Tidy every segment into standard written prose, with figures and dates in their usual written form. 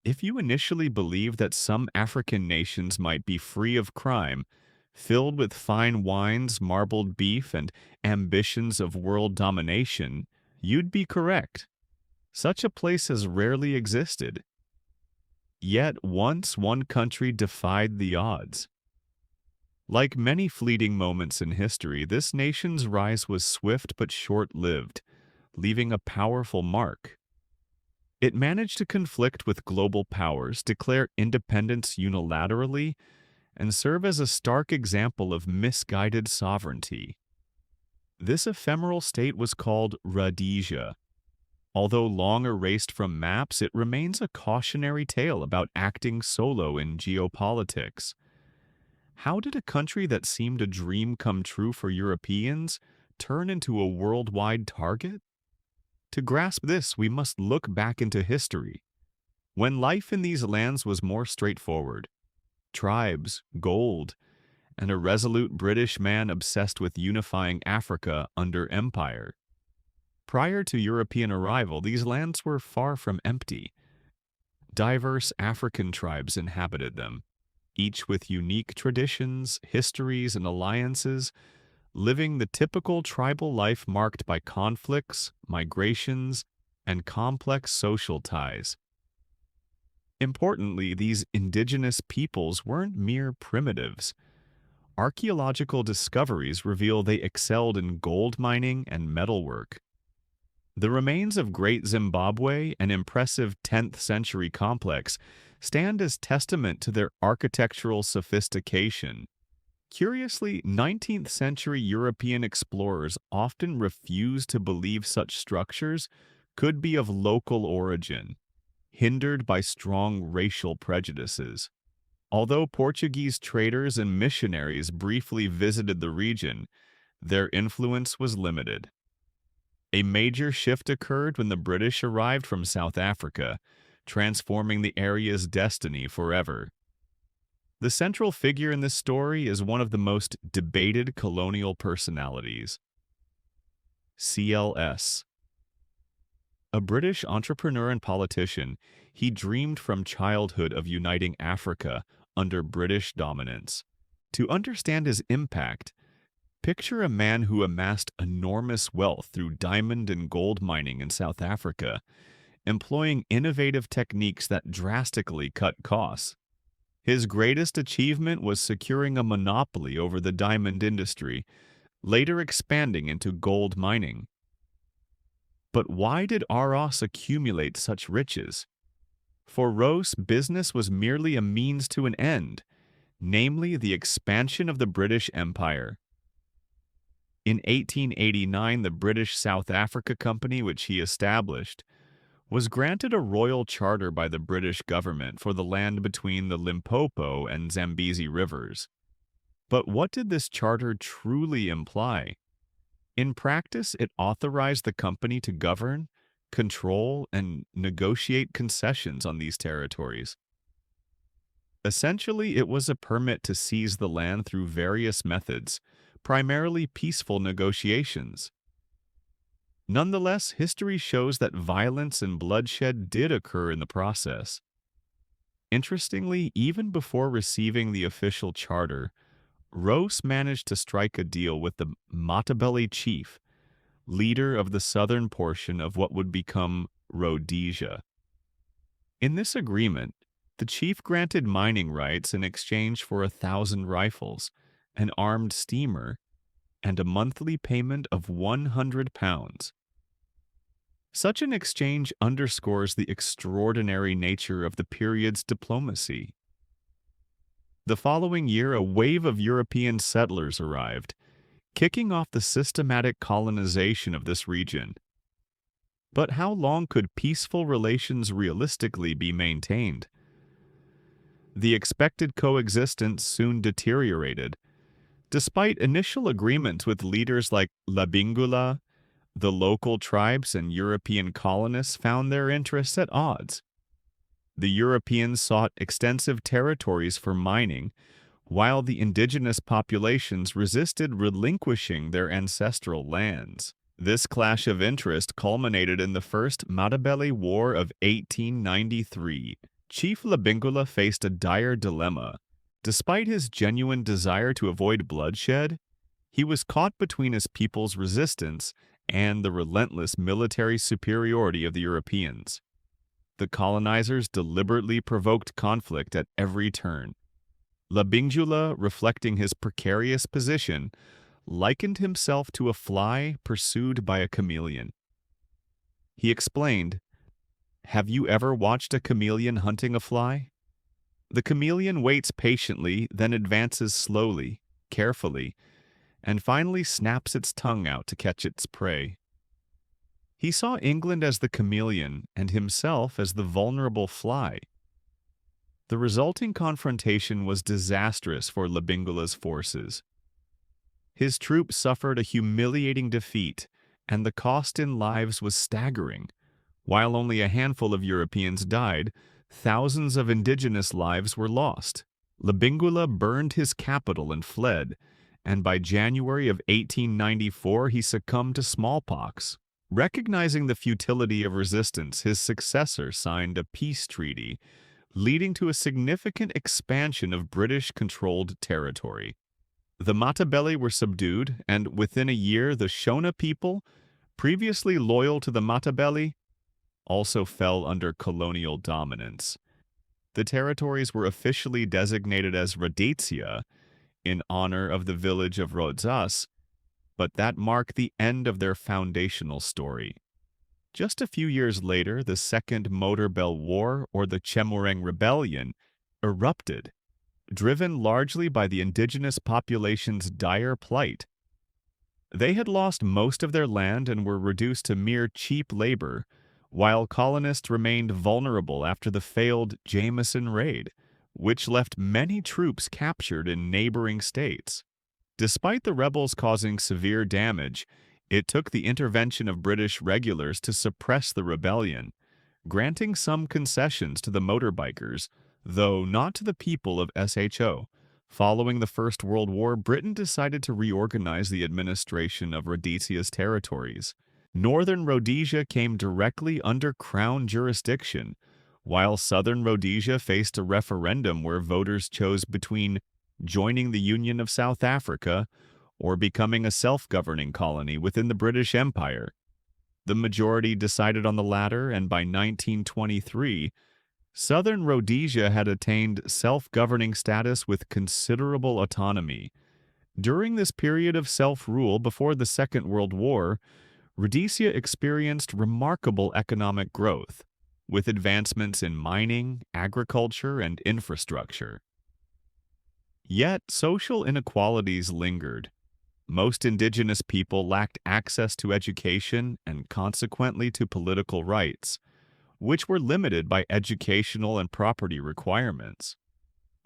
If you initially believed that some African nations might be free of crime, filled with fine wines, marbled beef, and ambitions of world domination, you'd be correct. Such a place has rarely existed. Yet once one country defied the odds. Like many fleeting moments in history, this nation's rise was swift but short-lived, leaving a powerful mark. It managed to conflict with global powers, declare independence unilaterally, and serve as a stark example of misguided sovereignty. This ephemeral state was called Rhodesia. Although long erased from maps, it remains a cautionary tale about acting solo in geopolitics. How did a country that seemed a dream come true for Europeans turn into a worldwide target? To grasp this, we must look back into history. When life in these lands was more straightforward, tribes, gold, and a resolute British man obsessed with unifying Africa under empire. Prior to European arrival, these lands were far from empty. Diverse African tribes inhabited them, each with unique traditions, histories, and alliances, living the typical tribal life marked by conflicts, migrations, and complex social ties. Importantly, these indigenous peoples weren't mere primitives. Archaeological discoveries reveal they excelled in gold mining and metalwork. The remains of Great Zimbabwe, an impressive 10th century complex, stand as testament to their architectural sophistication. Curiously, 19th century European explorers often refused to believe such structures could be of local origin, hindered by strong racial prejudices. Although Portuguese traders and missionaries briefly visited the region, their influence was limited. A major shift occurred when the British arrived from South Africa, transforming the area's destiny forever. The central figure in this story is one of the most debated colonial personalities, SelS. A British entrepreneur and politician, he dreamed from childhood of uniting Africa under British dominance. To understand his impact, picture a man who amassed enormous wealth through diamond and gold mining in South Africa, employing innovative techniques that drastically cut costs. His greatest achievement was securing a monopoly over the diamond industry, later expanding into gold mining. But why did Aros accumulate such riches? For Ros, business was merely a means to an end, namely the expansion of the British Empire. In 1889, the British South Africa Company, which he established, was granted a royal charter by the British government for the land between the Limpopo and Zambezi rivers. But what did this charter truly imply? In practice, it authorized the company to govern, control, and negotiate concessions on these territories. Essentially, it was a permit to seize the land through various methods, primarily peaceful negotiations. Nonetheless, history shows that violence and bloodshed did occur in the process. Interestingly, even before receiving the official charter, Ros managed to strike a deal with the Matabele chief, leader of the southern portion of what would become Rhodesia. In this agreement, the chief granted mining rights in exchange for 1,000 rifles, an armed steamer, and a monthly payment of £100. Such an exchange underscores the extraordinary nature of the period's diplomacy. The following year, a wave of European settlers arrived, kicking off the systematic colonization of this region. But how long could peaceful relations realistically be maintained? The expected coexistence soon deteriorated. Despite initial agreements with leaders like Labingula, the local tribes and European colonists found their interests at odds. The Europeans sought extensive territories for mining, while the indigenous populations resisted relinquishing their ancestral lands. This clash of interest culminated in the First Matabele War of 1893, Chief Labingula faced a dire dilemma. Despite his genuine desire to avoid bloodshed, he was caught between his people's resistance and the relentless military superiority of the Europeans. The colonizers deliberately provoked conflict at every turn. Labingula, reflecting his precarious position, likened himself to a fly pursued by a chameleon. He explained, "Have you ever watched a chameleon hunting a fly? The chameleon waits patiently, then advances slowly, carefully, and finally snaps its tongue out to catch its prey." He saw England as the chameleon and himself as the vulnerable fly. The resulting confrontation was disastrous for Labingula's forces. His troops suffered a humiliating defeat, and the cost in lives was staggering. While only a handful of Europeans died, thousands of indigenous lives were lost. Labingula burned his capital and fled, and by January of 1894 he succumbed to smallpox. Recognizing the futility of resistance, his successor signed a peace treaty, leading to a significant expansion of British-controlled territory. The Matabele were subdued, and within a year the Shona people, previously loyal to the Matabele, also fell under colonial dominance. The territories were officially designated as Radesia in honor of the village of Radesia, but that marked the end of their foundational story. Just a few years later, the Second Matabele War, or the Chemoreng Rebellion, erupted, driven largely by the indigenous population's dire plight. They had lost most of their land and were reduced to mere cheap labor, while colonists remained vulnerable after the failed Jameson raid, which left many troops captured in neighboring states. Despite the rebels causing severe damage, it took the intervention of British regulars to suppress the rebellion, granting some concessions to the motorbikers, though not to the people of SHO. Following the First World War, Britain decided to reorganize the administration of Rhodesia's territories. Northern Rhodesia came directly under Crown jurisdiction, while Southern Rhodesia faced a referendum where voters chose between joining the Union of South Africa or becoming a self-governing colony within the British Empire. The majority decided on the latter, and by 1923, Southern Rhodesia had attained self-governing status with considerable autonomy. During this period of self-rule before the Second World War, Rhodesia experienced remarkable economic growth, with advancements in mining, agriculture, and infrastructure. Yet, social inequalities lingered. Most indigenous people lacked access to education and consequently to political rights, which were limited by educational and property requirements.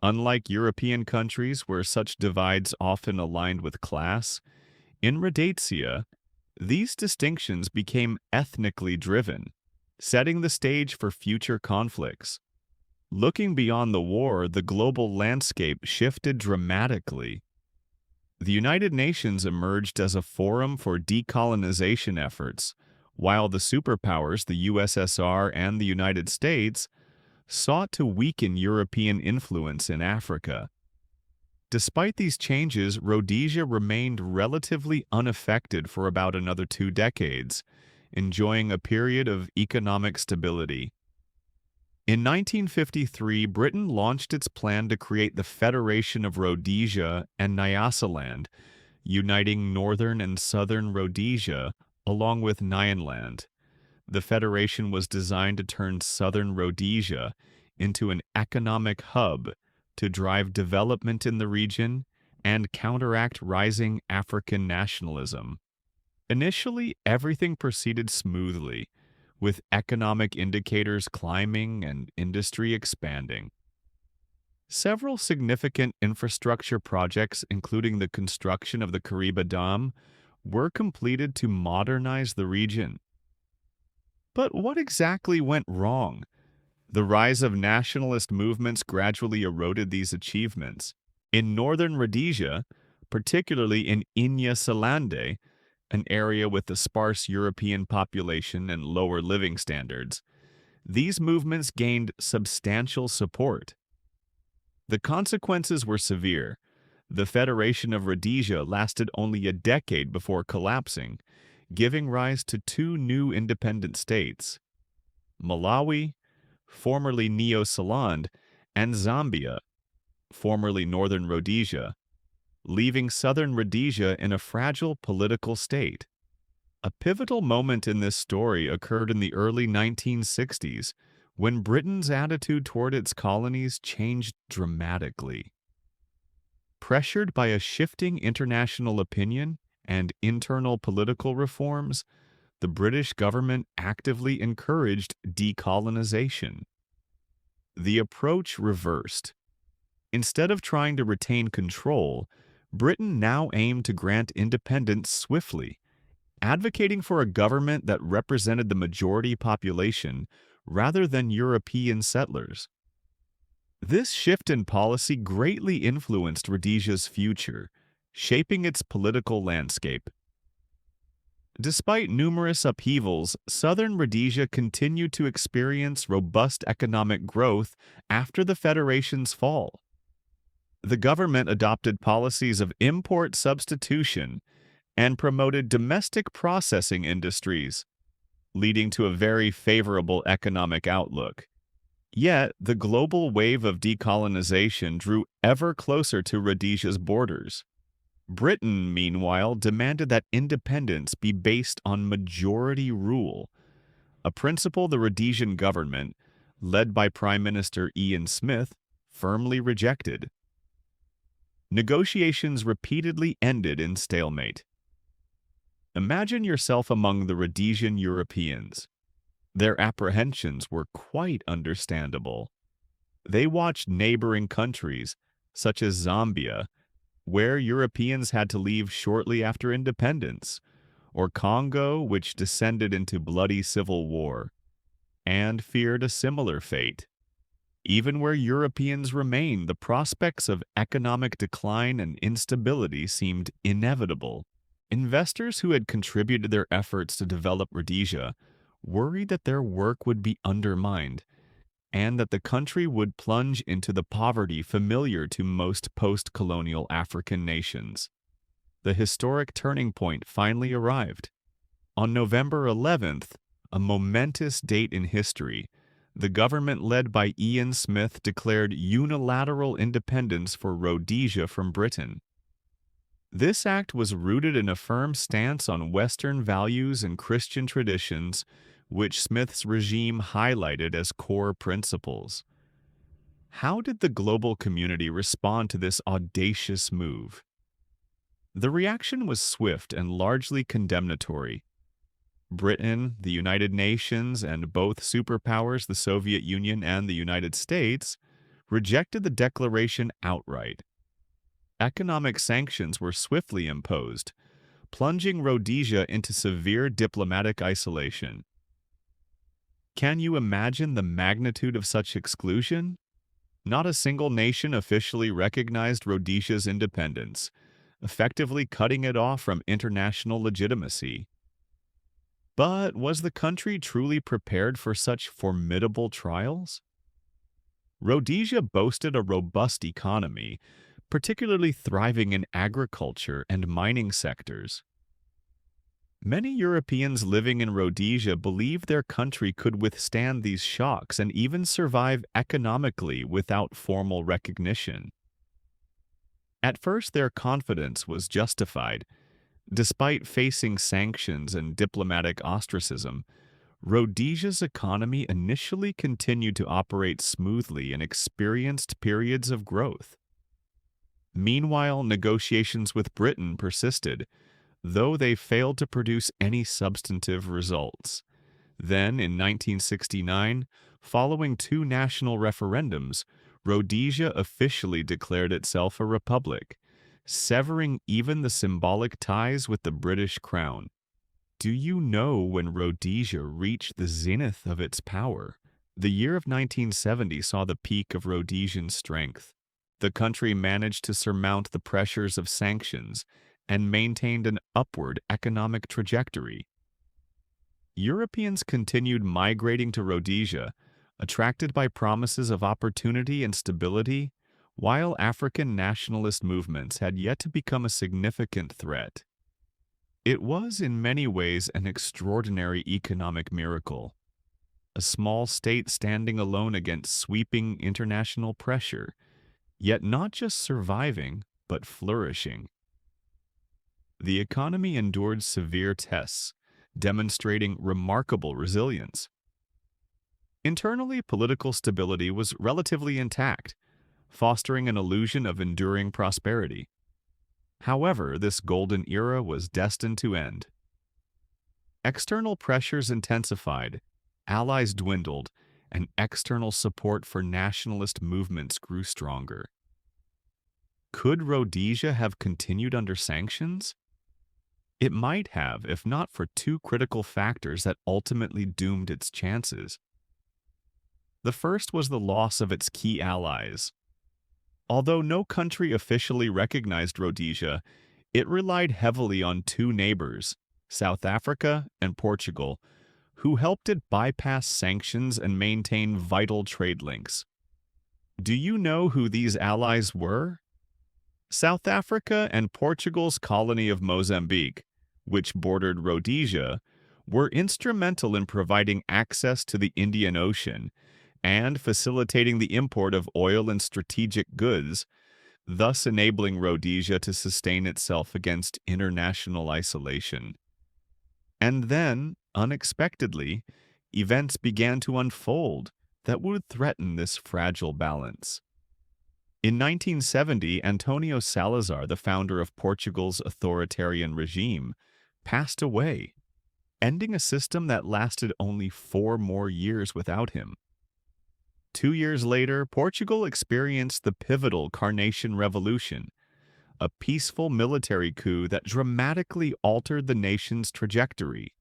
Unlike European countries where such divides often aligned with class, in Rhodesia, these distinctions became ethnically driven, setting the stage for future conflicts. Looking beyond the war, the global landscape shifted dramatically. The United Nations emerged as a forum for decolonization efforts, while the superpowers, the USSR and the United States, sought to weaken European influence in Africa. Despite these changes, Rhodesia remained relatively unaffected for about another 2 decades, enjoying a period of economic stability. In 1953, Britain launched its plan to create the Federation of Rhodesia and Nyasaland, uniting northern and southern Rhodesia along with Nyasaland. The federation was designed to turn southern Rhodesia into an economic hub to drive development in the region and counteract rising African nationalism. Initially, everything proceeded smoothly, with economic indicators climbing and industry expanding. Several significant infrastructure projects, including the construction of the Kariba Dam, were completed to modernize the region. But what exactly went wrong? The rise of nationalist movements gradually eroded these achievements. In northern Rhodesia, particularly in Nyasaland, an area with a sparse European population and lower living standards, these movements gained substantial support. The consequences were severe. The Federation of Rhodesia lasted only a decade before collapsing, giving rise to two new independent states: Malawi, formerly Neo-Ceylon, and Zambia, formerly Northern Rhodesia, leaving Southern Rhodesia in a fragile political state. A pivotal moment in this story occurred in the early 1960s, when Britain's attitude toward its colonies changed dramatically. Pressured by a shifting international opinion and internal political reforms, the British government actively encouraged decolonization. The approach reversed. Instead of trying to retain control, Britain now aimed to grant independence swiftly, advocating for a government that represented the majority population rather than European settlers. This shift in policy greatly influenced Rhodesia's future, shaping its political landscape. Despite numerous upheavals, southern Rhodesia continued to experience robust economic growth after the Federation's fall. The government adopted policies of import substitution and promoted domestic processing industries, leading to a very favorable economic outlook. Yet, the global wave of decolonization drew ever closer to Rhodesia's borders. Britain, meanwhile, demanded that independence be based on majority rule, a principle the Rhodesian government, led by Prime Minister Ian Smith, firmly rejected. Negotiations repeatedly ended in stalemate. Imagine yourself among the Rhodesian Europeans. Their apprehensions were quite understandable. They watched neighboring countries, such as Zambia, where Europeans had to leave shortly after independence, or Congo, which descended into bloody civil war, and feared a similar fate. Even where Europeans remained, the prospects of economic decline and instability seemed inevitable. Investors who had contributed their efforts to develop Rhodesia worried that their work would be undermined, and that the country would plunge into the poverty familiar to most post-colonial African nations. The historic turning point finally arrived. On November 11th, a momentous date in history, the government led by Ian Smith declared unilateral independence for Rhodesia from Britain. This act was rooted in a firm stance on Western values and Christian traditions, which Smith's regime highlighted as core principles. How did the global community respond to this audacious move? The reaction was swift and largely condemnatory. Britain, the United Nations, and both superpowers, the Soviet Union and the United States, rejected the declaration outright. Economic sanctions were swiftly imposed, plunging Rhodesia into severe diplomatic isolation. Can you imagine the magnitude of such exclusion? Not a single nation officially recognized Rhodesia's independence, effectively cutting it off from international legitimacy. But was the country truly prepared for such formidable trials? Rhodesia boasted a robust economy, particularly thriving in agriculture and mining sectors. Many Europeans living in Rhodesia believed their country could withstand these shocks and even survive economically without formal recognition. At first, their confidence was justified. Despite facing sanctions and diplomatic ostracism, Rhodesia's economy initially continued to operate smoothly and experienced periods of growth. Meanwhile, negotiations with Britain persisted, though they failed to produce any substantive results. Then, in 1969, following two national referendums, Rhodesia officially declared itself a republic, severing even the symbolic ties with the British crown. Do you know when Rhodesia reached the zenith of its power? The year of 1970 saw the peak of Rhodesian strength. The country managed to surmount the pressures of sanctions and maintained an upward economic trajectory. Europeans continued migrating to Rhodesia, attracted by promises of opportunity and stability, while African nationalist movements had yet to become a significant threat. It was in many ways an extraordinary economic miracle, a small state standing alone against sweeping international pressure, yet not just surviving, but flourishing. The economy endured severe tests, demonstrating remarkable resilience. Internally, political stability was relatively intact, fostering an illusion of enduring prosperity. However, this golden era was destined to end. External pressures intensified, allies dwindled, and external support for nationalist movements grew stronger. Could Rhodesia have continued under sanctions? It might have, if not for two critical factors that ultimately doomed its chances. The first was the loss of its key allies. Although no country officially recognized Rhodesia, it relied heavily on two neighbors, South Africa and Portugal, who helped it bypass sanctions and maintain vital trade links. Do you know who these allies were? South Africa and Portugal's colony of Mozambique, which bordered Rhodesia, were instrumental in providing access to the Indian Ocean and facilitating the import of oil and strategic goods, thus enabling Rhodesia to sustain itself against international isolation. And then, unexpectedly, events began to unfold that would threaten this fragile balance. In 1970, Antonio Salazar, the founder of Portugal's authoritarian regime, passed away, ending a system that lasted only 4 more years without him. 2 years later, Portugal experienced the pivotal Carnation Revolution, a peaceful military coup that dramatically altered the nation's trajectory.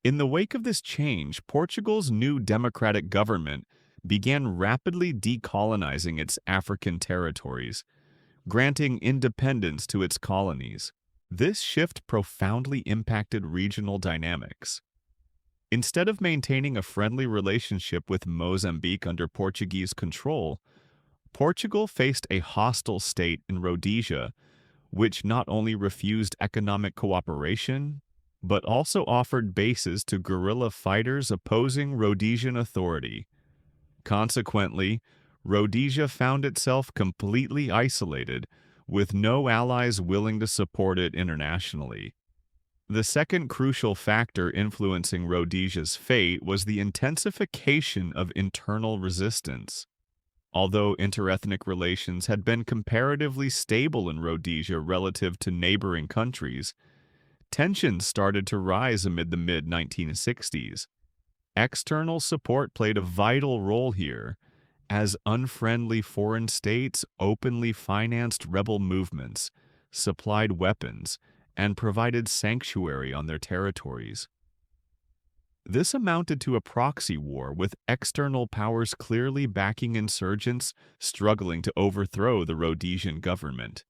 In the wake of this change, Portugal's new democratic government began rapidly decolonizing its African territories, granting independence to its colonies. This shift profoundly impacted regional dynamics. Instead of maintaining a friendly relationship with Mozambique under Portuguese control, Portugal faced a hostile state in Rhodesia, which not only refused economic cooperation, but also offered bases to guerrilla fighters opposing Rhodesian authority. Consequently, Rhodesia found itself completely isolated, with no allies willing to support it internationally. The second crucial factor influencing Rhodesia's fate was the intensification of internal resistance. Although interethnic relations had been comparatively stable in Rhodesia relative to neighboring countries, tensions started to rise amid the mid-1960s. External support played a vital role here, as unfriendly foreign states openly financed rebel movements, supplied weapons, and provided sanctuary on their territories. This amounted to a proxy war, with external powers clearly backing insurgents struggling to overthrow the Rhodesian government.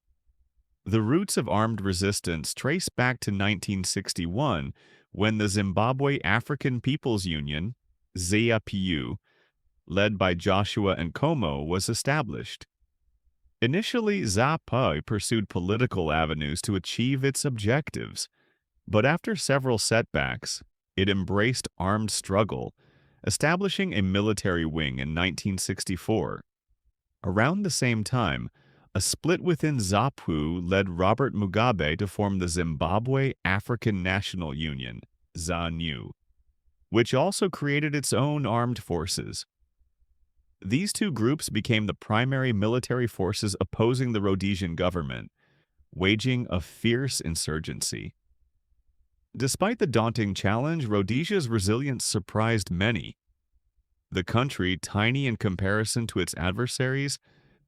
The roots of armed resistance trace back to 1961, when the Zimbabwe African People's Union, ZAPU, led by Joshua Nkomo, was established. Initially, ZAPU pursued political avenues to achieve its objectives, but after several setbacks, it embraced armed struggle, establishing a military wing in 1964. Around the same time, a split within ZAPU led Robert Mugabe to form the Zimbabwe African National Union, ZANU, which also created its own armed forces. These two groups became the primary military forces opposing the Rhodesian government, waging a fierce insurgency. Despite the daunting challenge, Rhodesia's resilience surprised many. The country, tiny in comparison to its adversaries,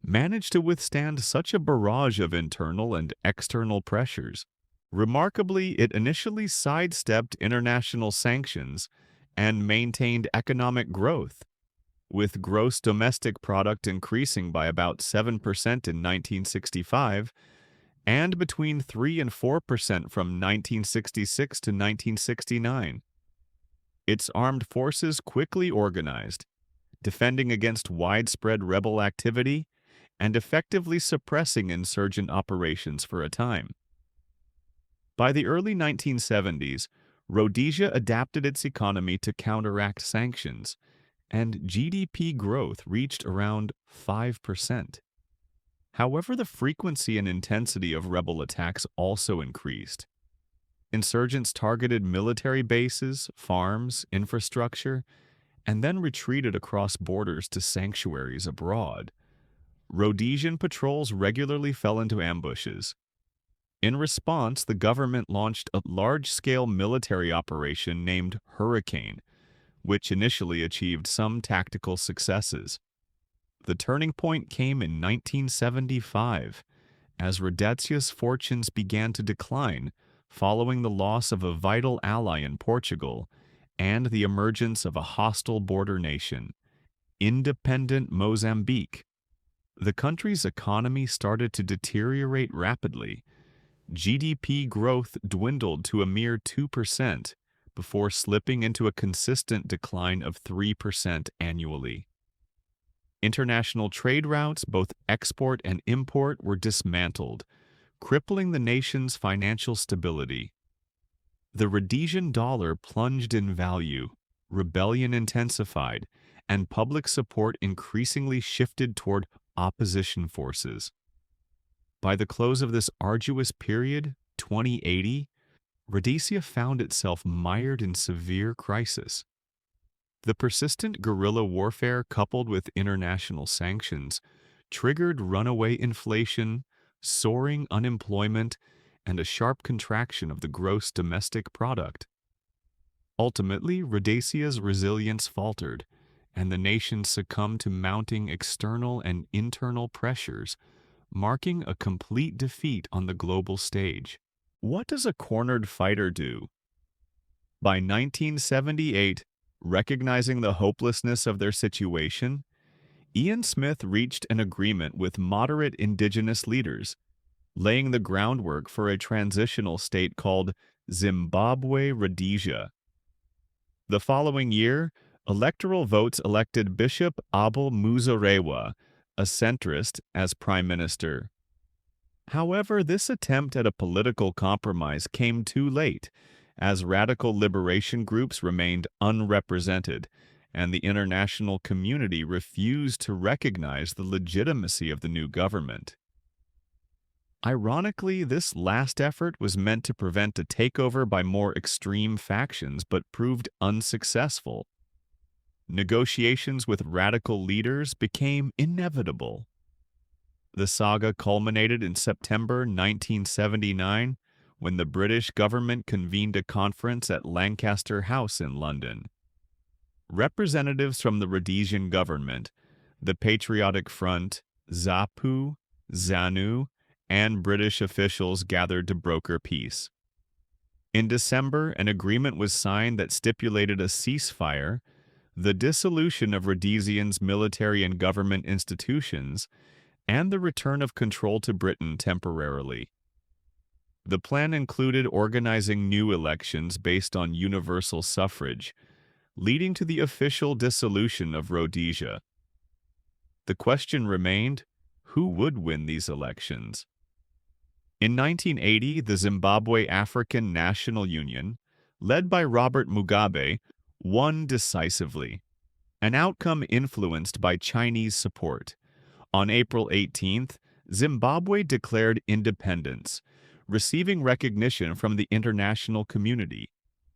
managed to withstand such a barrage of internal and external pressures. Remarkably, it initially sidestepped international sanctions and maintained economic growth, with gross domestic product increasing by about 7% in 1965 and between 3 and 4% from 1966 to 1969. Its armed forces quickly organized, defending against widespread rebel activity and effectively suppressing insurgent operations for a time. By the early 1970s, Rhodesia adapted its economy to counteract sanctions, and GDP growth reached around 5%. However, the frequency and intensity of rebel attacks also increased. Insurgents targeted military bases, farms, infrastructure, and then retreated across borders to sanctuaries abroad. Rhodesian patrols regularly fell into ambushes. In response, the government launched a large-scale military operation named Hurricane, which initially achieved some tactical successes. The turning point came in 1975, as Radesia's fortunes began to decline following the loss of a vital ally in Portugal and the emergence of a hostile border nation, independent Mozambique. The country's economy started to deteriorate rapidly. GDP growth dwindled to a mere 2% before slipping into a consistent decline of 3% annually. International trade routes, both export and import, were dismantled, crippling the nation's financial stability. The Rhodesian dollar plunged in value, rebellion intensified, and public support increasingly shifted toward opposition forces. By the close of this arduous period, 2080, Radesia found itself mired in severe crisis. The persistent guerrilla warfare coupled with international sanctions triggered runaway inflation, soaring unemployment, and a sharp contraction of the gross domestic product. Ultimately, Radesia's resilience faltered, and the nation succumbed to mounting external and internal pressures, marking a complete defeat on the global stage. What does a cornered fighter do? By 1978, recognizing the hopelessness of their situation, Ian Smith reached an agreement with moderate indigenous leaders, laying the groundwork for a transitional state called Zimbabwe Rhodesia. The following year, electoral votes elected Bishop Abel Muzorewa, a centrist, as prime minister. However, this attempt at a political compromise came too late, as radical liberation groups remained unrepresented, and the international community refused to recognize the legitimacy of the new government. Ironically, this last effort was meant to prevent a takeover by more extreme factions but proved unsuccessful. Negotiations with radical leaders became inevitable. The saga culminated in September 1979 when the British government convened a conference at Lancaster House in London. Representatives from the Rhodesian government, the Patriotic Front, ZAPU, ZANU, and British officials gathered to broker peace. In December, an agreement was signed that stipulated a ceasefire, the dissolution of Rhodesia's military and government institutions, and the return of control to Britain temporarily. The plan included organizing new elections based on universal suffrage, leading to the official dissolution of Rhodesia. The question remained, who would win these elections? In 1980, the Zimbabwe African National Union, led by Robert Mugabe, won decisively, an outcome influenced by Chinese support. On April 18th, Zimbabwe declared independence, receiving recognition from the international community.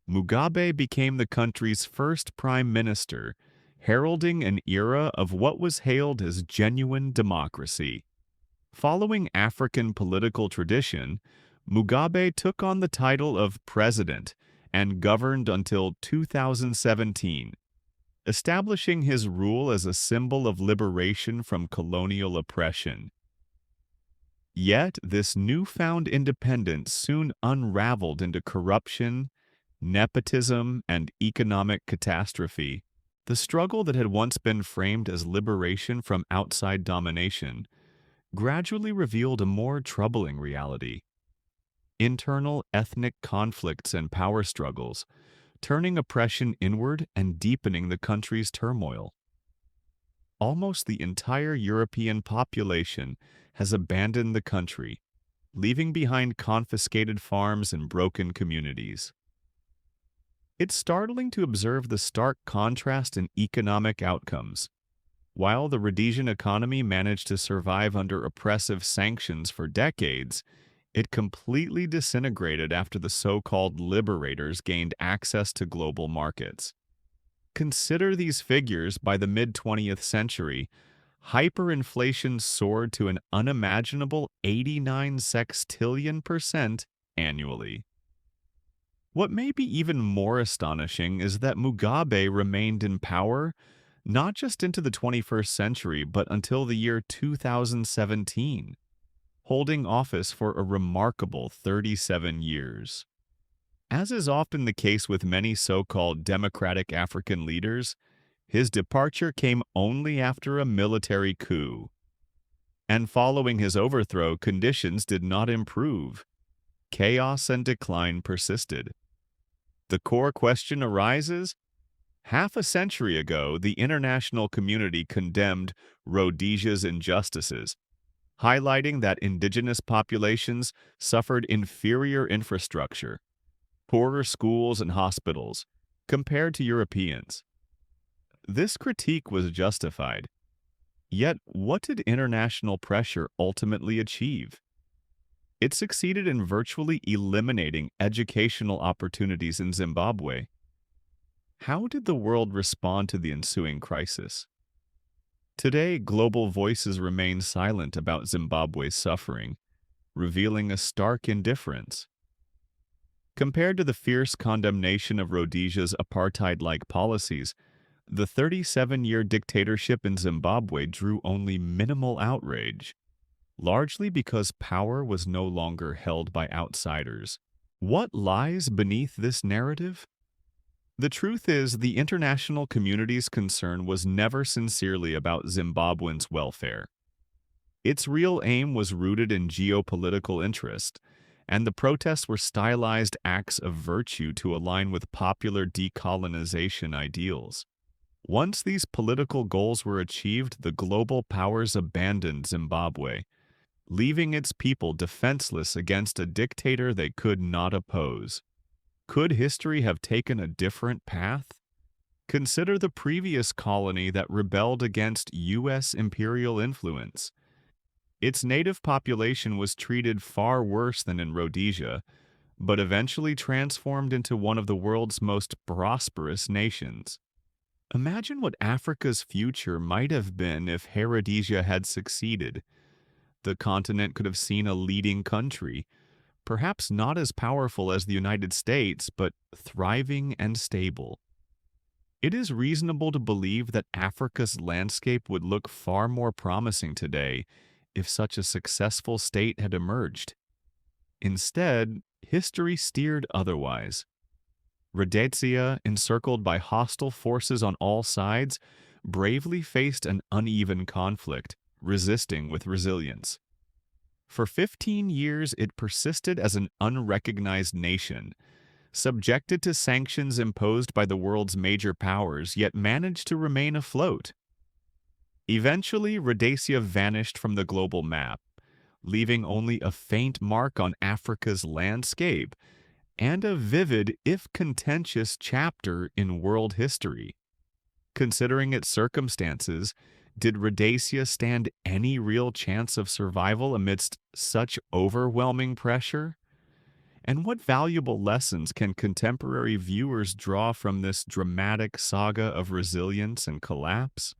Mugabe became the country's first prime minister, heralding an era of what was hailed as genuine democracy. Following African political tradition, Mugabe took on the title of president and governed until 2017, establishing his rule as a symbol of liberation from colonial oppression. Yet, this newfound independence soon unraveled into corruption, nepotism, and economic catastrophe. The struggle that had once been framed as liberation from outside domination gradually revealed a more troubling reality. Internal ethnic conflicts and power struggles, turning oppression inward and deepening the country's turmoil. Almost the entire European population has abandoned the country, leaving behind confiscated farms and broken communities. It's startling to observe the stark contrast in economic outcomes. While the Rhodesian economy managed to survive under oppressive sanctions for decades, it completely disintegrated after the so-called liberators gained access to global markets. Consider these figures. By the mid-20th century, hyperinflation soared to an unimaginable 89 sextillion% annually. What may be even more astonishing is that Mugabe remained in power not just into the 21st century, but until the year 2017, holding office for a remarkable 37 years. As is often the case with many so-called democratic African leaders, his departure came only after a military coup. And following his overthrow, conditions did not improve. Chaos and decline persisted. The core question arises: half a century ago, the international community condemned Rhodesia's injustices, highlighting that indigenous populations suffered inferior infrastructure, poorer schools and hospitals, compared to Europeans. This critique was justified. Yet, what did international pressure ultimately achieve? It succeeded in virtually eliminating educational opportunities in Zimbabwe. How did the world respond to the ensuing crisis? Today, global voices remain silent about Zimbabwe's suffering, revealing a stark indifference. Compared to the fierce condemnation of Rhodesia's apartheid-like policies, the 37-year dictatorship in Zimbabwe drew only minimal outrage, largely because power was no longer held by outsiders. What lies beneath this narrative? The truth is, the international community's concern was never sincerely about Zimbabweans' welfare. Its real aim was rooted in geopolitical interest, and the protests were stylized acts of virtue to align with popular decolonization ideals. Once these political goals were achieved, the global powers abandoned Zimbabwe, leaving its people defenseless against a dictator they could not oppose. Could history have taken a different path? Consider the previous colony that rebelled against U.S. imperial influence. Its native population was treated far worse than in Rhodesia, but eventually transformed into one of the world's most prosperous nations. Imagine what Africa's future might have been if Rhodesia had succeeded. The continent could have seen a leading country, perhaps not as powerful as the United States, but thriving and stable. It is reasonable to believe that Africa's landscape would look far more promising today if such a successful state had emerged. Instead, history steered otherwise. Radesia, encircled by hostile forces on all sides, bravely faced an uneven conflict, resisting with resilience. For 15 years, it persisted as an unrecognized nation, subjected to sanctions imposed by the world's major powers, yet managed to remain afloat. Eventually, Radesia vanished from the global map, leaving only a faint mark on Africa's landscape and a vivid, if contentious, chapter in world history. Considering its circumstances, did Radesia stand any real chance of survival amidst such overwhelming pressure? And what valuable lessons can contemporary viewers draw from this dramatic saga of resilience and collapse?